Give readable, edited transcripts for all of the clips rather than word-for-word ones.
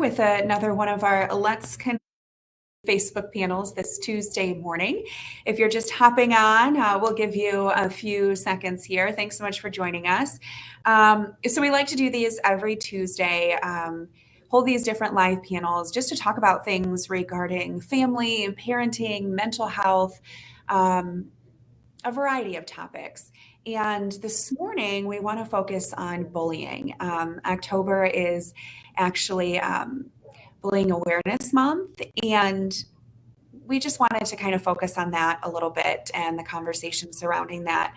with another one of our Let's Connect Facebook panels this Tuesday morning. If you're just hopping on, we'll give you a few seconds here. Thanks so much for joining us. So we like to do these every Tuesday, hold these different live panels just to talk about things regarding family and parenting, mental health, a variety of topics. And this morning, we want to focus on bullying. October is actually Bullying Awareness Month, and we just wanted to kind of focus on that a little bit and the conversation surrounding that.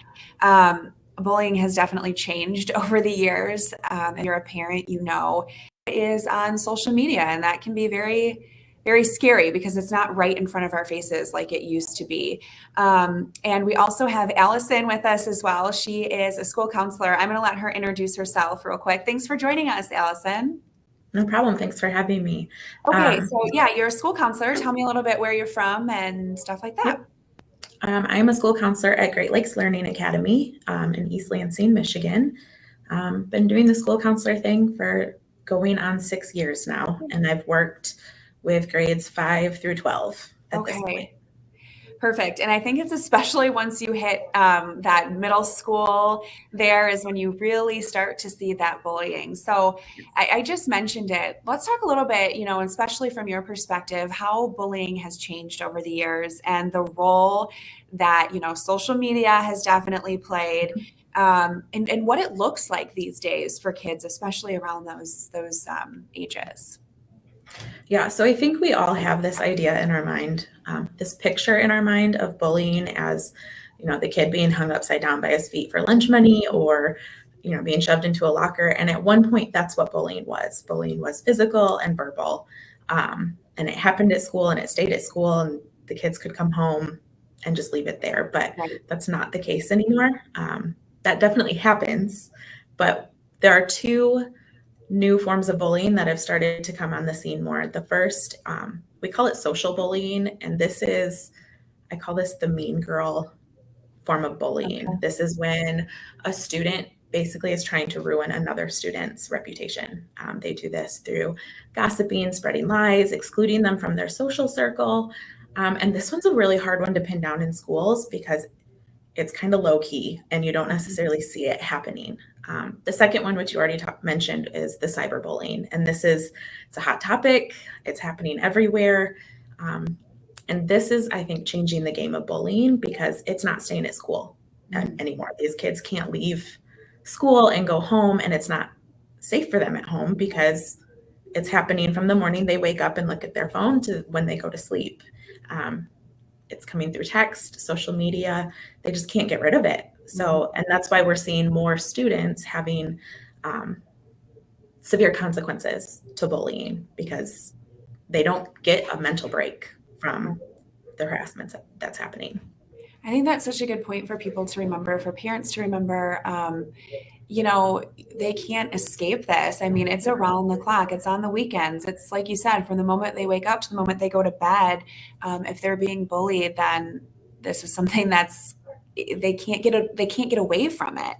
Bullying has definitely changed over the years. If you're a parent, you know, it is on social media, and that can be very, very scary because it's not right in front of our faces like it used to be. And we also have Allison with us as well. She is a school counselor. I'm going to let her introduce herself real quick. Thanks for joining us, Allison. No problem. Thanks for having me. Okay, so yeah, you're a school counselor. Tell me a little bit where you're from and stuff like that. I'm a school counselor at Great Lakes Learning Academy in East Lansing, Michigan. Been doing the school counselor thing for going on 6 years now, and I've worked with grades 5 through 12 at this point. Perfect. And I think it's especially once you hit that middle school, there is when you really start to see that bullying. So I just mentioned it. Let's talk a little bit, especially from your perspective, how bullying has changed over the years and the role that, social media has definitely played, and what it looks like these days for kids, especially around those ages. Yeah, so I think we all have this idea in our mind, this picture in our mind of bullying as, the kid being hung upside down by his feet for lunch money or, being shoved into a locker. And at one point, that's what bullying was. Bullying was physical and verbal. And it happened at school and it stayed at school and the kids could come home and just leave it there. But that's not the case anymore. That definitely happens. But there are two new forms of bullying that have started to come on the scene more. The first, we call it social bullying, and I call this the mean girl form of bullying. Okay. This is when a student basically is trying to ruin another student's reputation. They do this through gossiping, spreading lies, excluding them from their social circle. And this one's a really hard one to pin down in schools because it's kind of low key and you don't necessarily see it happening. The second one, which you already mentioned, is the cyberbullying. And it's a hot topic. It's happening everywhere. And this is, I think, changing the game of bullying because it's not staying at school anymore. These kids can't leave school and go home, and it's not safe for them at home because it's happening from the morning they wake up and look at their phone to when they go to sleep. It's coming through text, social media. They just can't get rid of it. So, and that's why we're seeing more students having severe consequences to bullying because they don't get a mental break from the harassment that's happening. I think that's such a good point for people to remember, for parents to remember. They can't escape this. I mean, it's around the clock. It's on the weekends. It's like you said, from the moment they wake up to the moment they go to bed. If they're being bullied, then this is something they can't get away from it.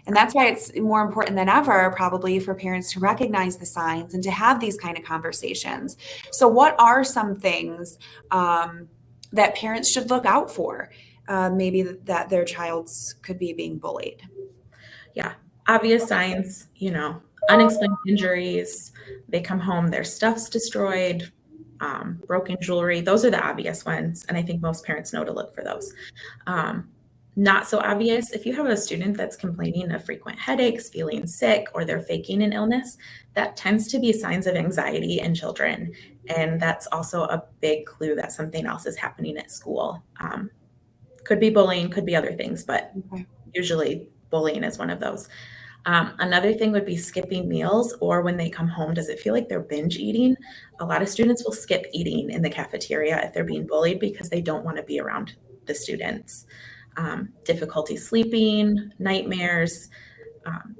And that's why it's more important than ever, probably, for parents to recognize the signs and to have these kind of conversations. So what are some things that parents should look out for? Maybe that their child could be being bullied. Yeah. Obvious signs, unexplained injuries, they come home, their stuff's destroyed, broken jewelry. Those are the obvious ones. And I think most parents know to look for those. Not so obvious, if you have a student that's complaining of frequent headaches, feeling sick, or they're faking an illness, that tends to be signs of anxiety in children. And that's also a big clue that something else is happening at school. Could be bullying, could be other things, but usually bullying is one of those. Another thing would be skipping meals, or when they come home, does it feel like they're binge eating? A lot of students will skip eating in the cafeteria if they're being bullied because they don't want to be around the students. Difficulty sleeping, nightmares.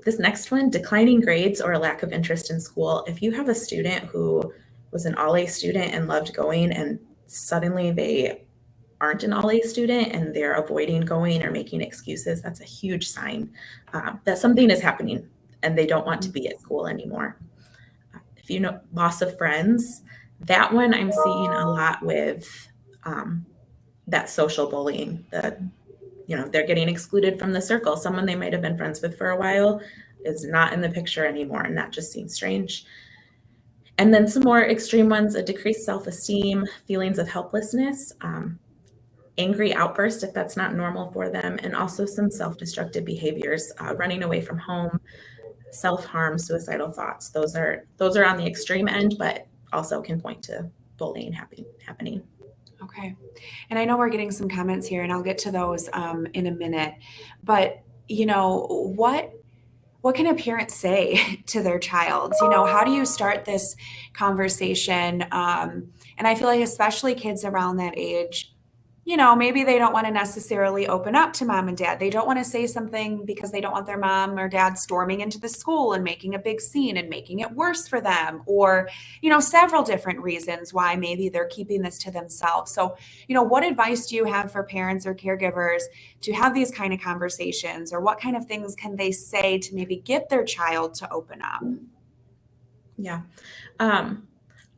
This next one, declining grades or a lack of interest in school. If you have a student who was an all-A student and loved going and suddenly they aren't an all-A student and they're avoiding going or making excuses, that's a huge sign that something is happening and they don't want to be at school anymore. If loss of friends, that one I'm seeing a lot with that social bullying. They're getting excluded from the circle. Someone they might have been friends with for a while is not in the picture anymore, and that just seems strange. And then some more extreme ones: a decreased self-esteem, feelings of helplessness, angry outbursts if that's not normal for them, and also some self-destructive behaviors, running away from home, self-harm, suicidal thoughts. Those are on the extreme end, but also can point to bullying happening. Okay. And I know we're getting some comments here, and I'll get to those in a minute. But, what can a parent say to their child? How do you start this conversation? And I feel like especially kids around that age, maybe they don't want to necessarily open up to mom and dad. They don't want to say something because they don't want their mom or dad storming into the school and making a big scene and making it worse for them, or, several different reasons why maybe they're keeping this to themselves. So, what advice do you have for parents or caregivers to have these kind of conversations, or what kind of things can they say to maybe get their child to open up? Yeah.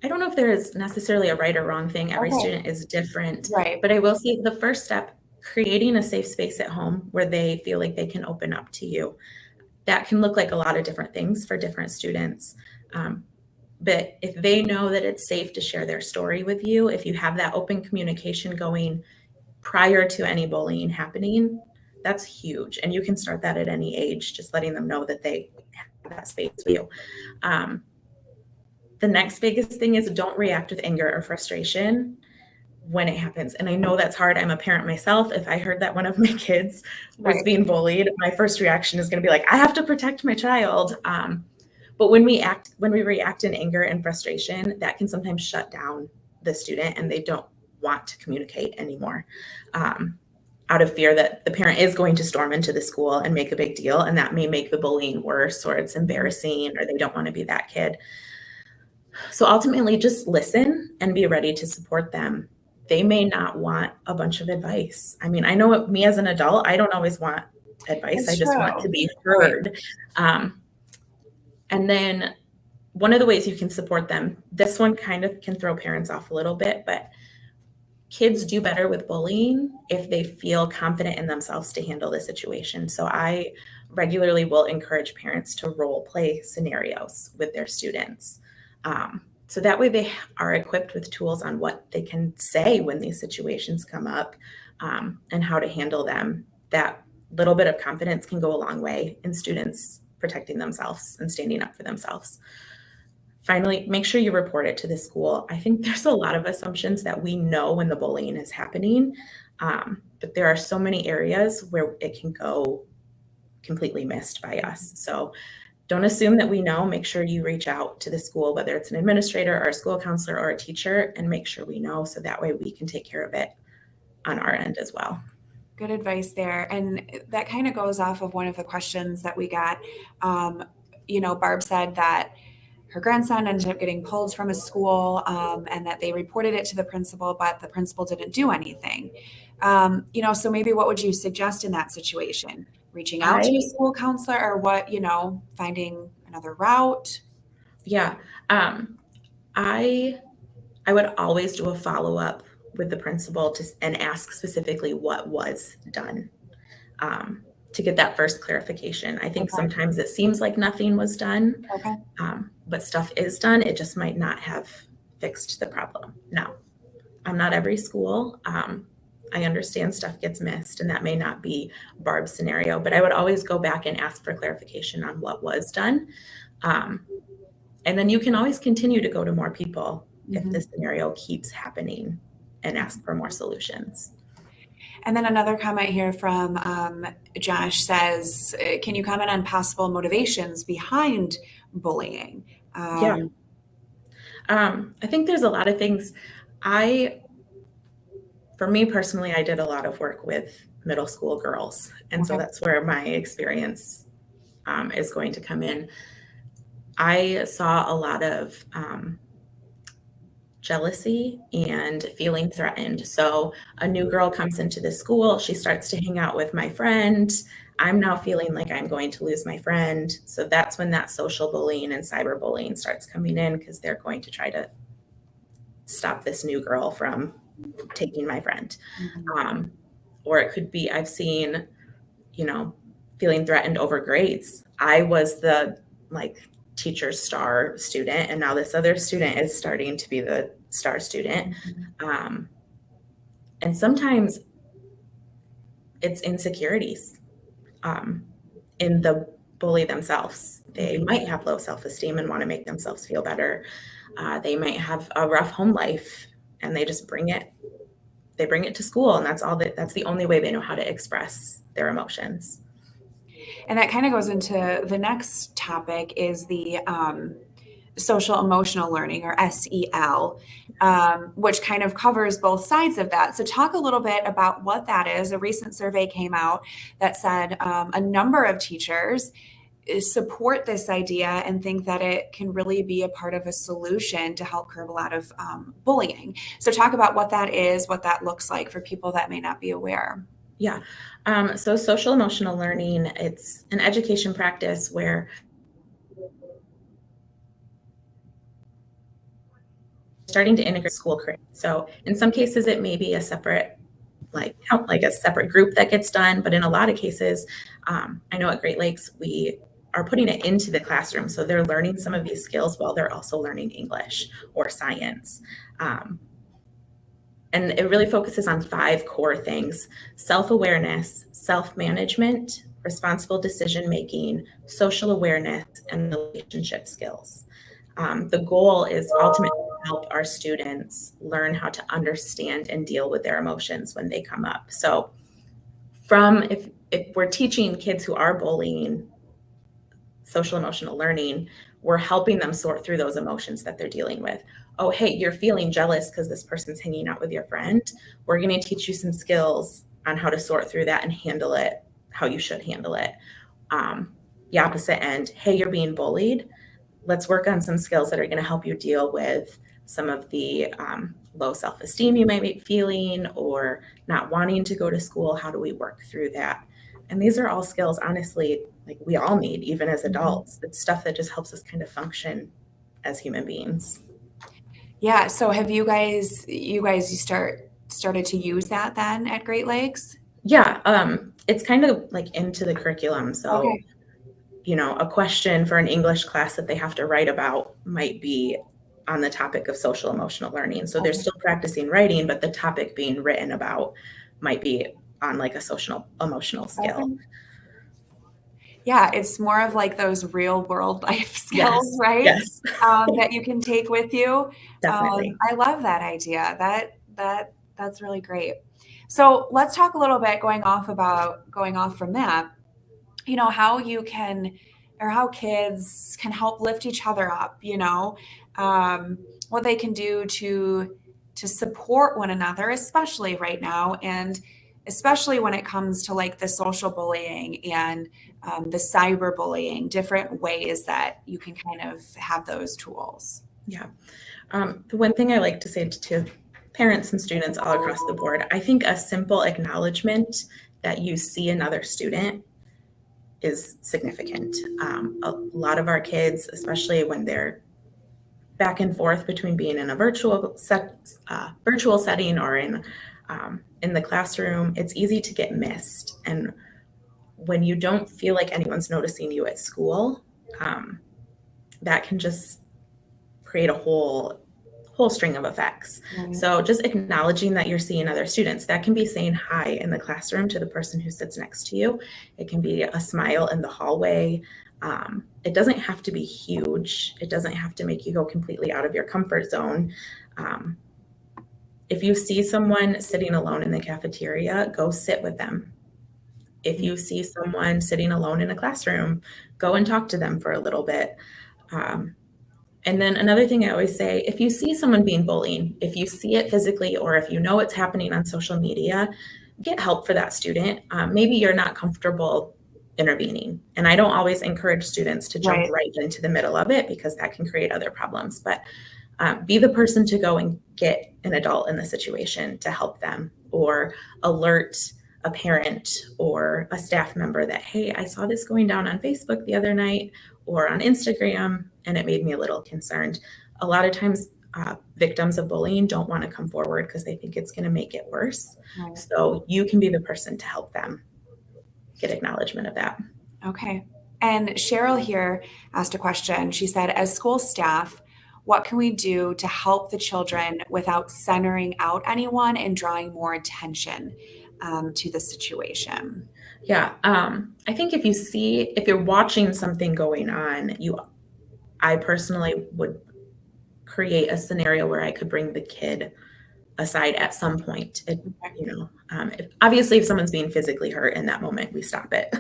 I don't know if there is necessarily a right or wrong thing. Every Okay. student is different. Right. But I will say the first step, creating a safe space at home where they feel like they can open up to you. That can look like a lot of different things for different students. But if they know that it's safe to share their story with you, if you have that open communication going prior to any bullying happening, that's huge. And you can start that at any age, just letting them know that they have that space with you. The next biggest thing is don't react with anger or frustration when it happens. And I know that's hard. I'm a parent myself. If I heard that one of my kids was being bullied, my first reaction is going to be like, I have to protect my child. But when we react in anger and frustration, that can sometimes shut down the student and they don't want to communicate anymore, out of fear that the parent is going to storm into the school and make a big deal. And that may make the bullying worse, or it's embarrassing, or they don't want to be that kid. So ultimately, just listen and be ready to support them. They may not want a bunch of advice. I mean, I know me as an adult, I don't always want advice. I just want to be heard. And then one of the ways you can support them, this one kind of can throw parents off a little bit, but kids do better with bullying if they feel confident in themselves to handle the situation. So I regularly will encourage parents to role play scenarios with their students. So that way they are equipped with tools on what they can say when these situations come up, and how to handle them. That little bit of confidence can go a long way in students protecting themselves and standing up for themselves. Finally, make sure you report it to the school. I think there's a lot of assumptions that we know when the bullying is happening, but there are so many areas where it can go completely missed by us. So don't assume that we know. Make sure you reach out to the school, whether it's an administrator or a school counselor or a teacher, and make sure we know, so that way we can take care of it on our end as well. Good advice there. And that kind of goes off of one of the questions that we got. Barb said that her grandson ended up getting pulled from a school, and that they reported it to the principal, but the principal didn't do anything. So maybe what would you suggest in that situation? Reaching out to a school counselor, or what, finding another route? Yeah. I would always do a follow-up with the principal and ask specifically what was done, to get that first clarification. I think sometimes it seems like nothing was done, but stuff is done. It just might not have fixed the problem. Now, I'm not every school. I understand stuff gets missed, and that may not be Barb's scenario, but I would always go back and ask for clarification on what was done. And then you can always continue to go to more people if the scenario keeps happening, and ask for more solutions. And then another comment here from Josh says, can you comment on possible motivations behind bullying? I think there's a lot of things. For me personally, I did a lot of work with middle school girls. And so that's where my experience is going to come in. I saw a lot of jealousy and feeling threatened. So a new girl comes into the school, she starts to hang out with my friend. I'm now feeling like I'm going to lose my friend. So that's when that social bullying and cyberbullying starts coming in, because they're going to try to stop this new girl from taking my friend. Or it could be, I've seen, feeling threatened over grades. I was the teacher's star student, and now this other student is starting to be the star student. And sometimes it's insecurities in the bully themselves. They might have low self-esteem and want to make themselves feel better. They might have a rough home life, and they just bring it to school, and that's the only way they know how to express their emotions. And that kind of goes into the next topic, is the social emotional learning, or SEL, which kind of covers both sides of that. So talk a little bit about what that is. A recent survey came out that said a number of teachers support this idea and think that it can really be a part of a solution to help curb a lot of bullying. So talk about what that is, what that looks like for people that may not be aware. Yeah. So social emotional learning, it's an education practice where starting to integrate school curriculum. So in some cases, it may be a separate a separate group that gets done, but in a lot of cases, I know at Great Lakes, we are putting it into the classroom. So they're learning some of these skills while they're also learning English or science. And it really focuses on 5 core things: self-awareness, self-management, responsible decision-making, social awareness, and relationship skills. The goal is ultimately to help our students learn how to understand and deal with their emotions when they come up. So if we're teaching kids who are bullying social emotional learning, we're helping them sort through those emotions that they're dealing with. Oh, hey, you're feeling jealous because this person's hanging out with your friend. We're going to teach you some skills on how to sort through that and handle it how you should handle it. The opposite end, hey, you're being bullied. Let's work on some skills that are going to help you deal with some of the low self-esteem you might be feeling, or not wanting to go to school. How do we work through that? And these are all skills, honestly, we all need, even as adults. It's stuff that just helps us kind of function as human beings. Yeah. So have you guys started to use that then at Great Lakes? Yeah. It's kind of into the curriculum. So, okay. A question for an English class that they have to write about might be on the topic of social emotional learning. So they're still practicing writing, but the topic being written about might be on a social emotional skill. Okay. Yeah, it's more of those real world life skills, Yes. right? Yes. That you can take with you. Definitely. I love that idea. That's really great. So let's talk a little bit going off from that, how you can, or how kids can help lift each other up, what they can do to support one another, especially right now, and especially when it comes to the social bullying and the cyberbullying, different ways that you can kind of have those tools. Yeah. The one thing I like to say to parents and students all across the board, I think a simple acknowledgement that you see another student is significant. A lot of our kids, especially when they're back and forth between being in a virtual setting or in the classroom, it's easy to get missed. And when you don't feel like anyone's noticing you at school, that can just create a whole string of effects. Right. So just acknowledging that you're seeing other students, that can be saying hi in the classroom to the person who sits next to you. It can be a smile in the hallway. It doesn't have to be huge. It doesn't have to make you go completely out of your comfort zone. If you see someone sitting alone in the cafeteria, go sit with them. If you see someone sitting alone in a classroom, go and talk to them for a little bit. And then another thing I always say, if you see someone being bullied, if you see it physically, or if you know it's happening on social media, get help for that student. Maybe you're not comfortable intervening. And I don't always encourage students to jump right into the middle of it, because that can create other problems. But be the person to go and get an adult in the situation to help them, or alert a parent or a staff member that, hey, I saw this going down on Facebook the other night or on Instagram, and it made me a little concerned. A lot of times, victims of bullying don't want to come forward because they think it's going to make it worse. Right. So you can be the person to help them get acknowledgement of that. Okay. And Cheryl here asked a question. She said, as school staff, what can we do to help the children without centering out anyone and drawing more attention to the situation? Yeah, I think if you're watching something going on, I personally would create a scenario where I could bring the kid aside at some point. Obviously, if someone's being physically hurt in that moment, we stop it.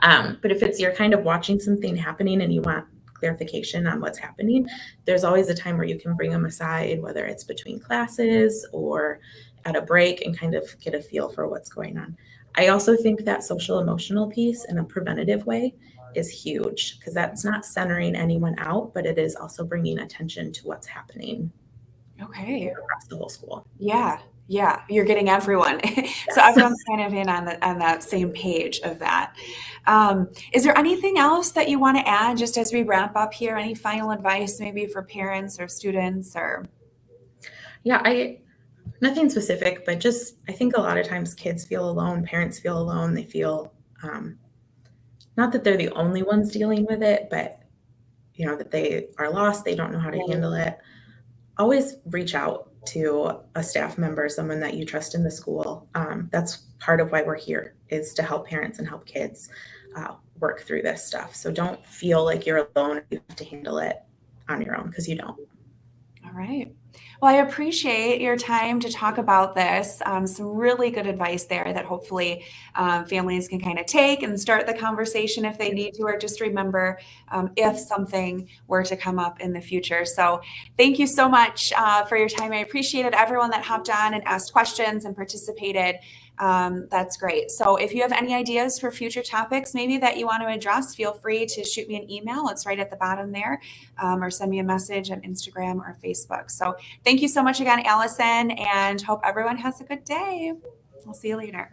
But if you're kind of watching something happening and you want clarification on what's happening, there's always a time where you can bring them aside, whether it's between classes or at a break, and kind of get a feel for what's going on. I also think that social emotional piece in a preventative way is huge, because that's not centering anyone out, but it is also bringing attention to what's happening across the whole school. Yeah. You're getting everyone. So everyone's kind of in on that same page of that. Is there anything else that you want to add just as we wrap up here? Any final advice maybe for parents or students or? Yeah, nothing specific, but just, I think a lot of times kids feel alone, parents feel alone. They feel, not that they're the only ones dealing with it, but that they are lost. They don't know how to handle it. Always reach out to a staff member, someone that you trust in the school. That's part of why we're here, is to help parents and help kids work through this stuff. So don't feel like you're alone. You have to handle it on your own, because you don't. All right. Well, I appreciate your time to talk about this. Some really good advice there that hopefully families can kind of take and start the conversation if they need to, or just remember if something were to come up in the future. So thank you so much for your time. I appreciated everyone that hopped on and asked questions and participated. That's great. So if you have any ideas for future topics maybe that you want to address, feel free to shoot me an email. It's right at the bottom there, or send me a message on Instagram or Facebook. So thank you so much again, Allison, and hope everyone has a good day. We'll see you later.